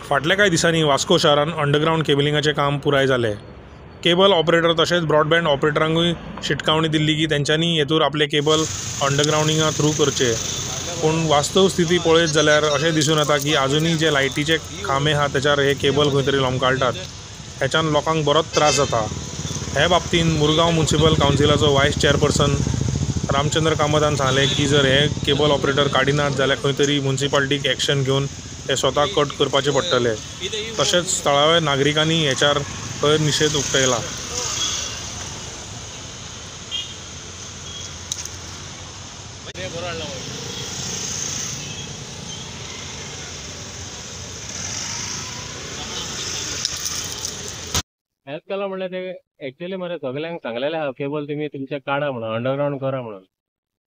फाटल्या कांय दिसांनी वास्को शहरान अंडरग्राउंड केबलिंगाचें काम पुराय जालें. केबल ऑपरेटर तशेंच ब्रॉडबँड ऑपरेटरांकूय शिटकावणी दिल्ली की तेंच्यांनी हेतूर आपले केबल अंडरग्राउंडिंगा थ्रू करचे. पूण वास्तव स्थिती पळयत जाल्यार अशें दिसून येता की आजुनूय जे लायटीचे खांबे आहा त्याच्यार हे केबल खंय तरी लोंबकळटात. हेच्यान लोकांक बरोच त्रास जाता. हे बाबतींत मुरगांव म्युनिसिपल कावन्सिलाचो वायस चेअरपर्सन रामचंद्र कामतान सांगलें की जर हे केबल ऑपरेटर काडिनात जाल्यार खंय तरी म्युनिसिपालिटीक एक्शन घेवन हे स्वता कट करपाचें पडटलें. तशेंच थळाव्या नागरिकांनी हेच्यार खंय निशेध उक्तायला. हेल्प केला म्हणल्यार ते एक्चुअली मरे सगळ्यांक सांगलेले आहा केबल तुमी तुमचे काडा म्हणून अंडरग्राउंड करा म्हणून.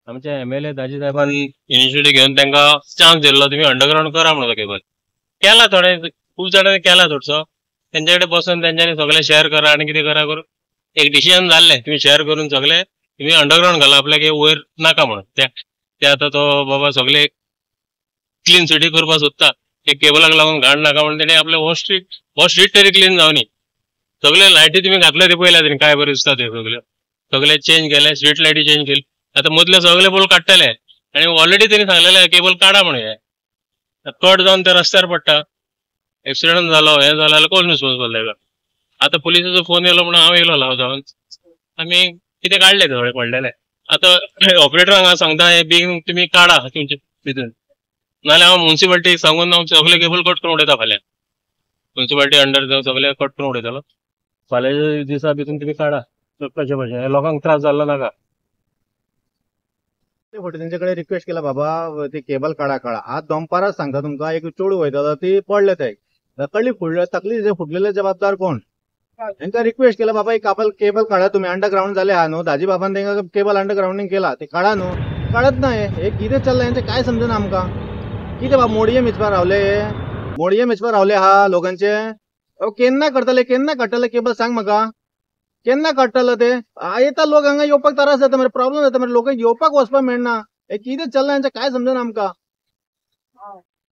आमचे MLA दाजी साहेबान इनिशिएटिव्ह घेवन तांकां चान्स दिल्लो तुमी अंडरग्राउंड करा म्हणून केबल केला. थोडे खूब जाणांनी केला थोडसो. तेंचे कडेन बसून तेंच्यांनी सगळे शेअर करा आनी कितें करा करून एक डिसिजन जाल्लें तुमी शेअर करून सगळे तुमी अंडरग्राउंड घाला आपल्याक हे वयर नाका म्हणून. ते आतां तो बाबा सगळे क्लीन सिटी करपाक सोदता एक केबलाक लागून घाण नाका म्हणून तेणी आपले हो स्ट्रीट तरी क्लीन जावनी. सगळे लायटी तुम्ही घातले ते पयल्या तरी काय बरें दिसता ते सगळे चेंज केले. स्ट्रीट लायटी चेंज केली. आता मदले सगळे पोल काडटले आणि ऑलरेडी त्यांनी सांगलेले केबल काडा म्हणून. हे कट जावन ते रस्त्यार पडटा. एक्सिडेंट जालो हे जालो जाल्यार कोण रिस्पॉन्सिबल तेका. आता पुलिसाचो फोन येयलो म्हणून हांव येयलो लाव जावन आमी कितें काडले ते थोडे पडलेले. आता ऑपरेटरांक हांव सांगता हे बेगीन तुमी काडा तुमचे भितून नाल्यार हांव म्युनिसिपालिटीक सांगून हांव सगळे केबल कट करून उडयता. फाल्यां म्युनिसिपालिटी अंडर जावन सगळे कट करून उडयतलो. फाल्यां दिसा भितून तुमी काडा कशे भशेन लोकांक त्रास जाल्लो नाका. तेंच्याकडे रिक्वेस्ट केला बाबा ते केबल काडा आज दनपाराच सांगता तुमकां एक चेडूं वयतालो ती पडले ते कळली तकली फुटलेले जबाबदार कोण. तांकां रिक्वेस्ट केला बाबा एक केबल काडा तुम्ही अंडरग्राउंड जाले आहा न्हू. दाजी बाबान तांकां केबल अंडरग्राउंडिंग केला ते काडा न्हू. काडत ना हे कितें चल्लां हेंचें काय समजना आमकां. कितें बाबा मोडये मेचपाक रावले मोडये मेचपाक रावले आहा लोकांचे. केन्ना काडटले केबल सांग म्हाका केन्ना काडटलो ते. येता लोक हांगा येवपाक त्रास जाता मरे प्रॉब्लेम जाता मरे लोक येवपाक वचपाक मेळना. हे कितें चल्लां हेंचें काय समजना आमकां.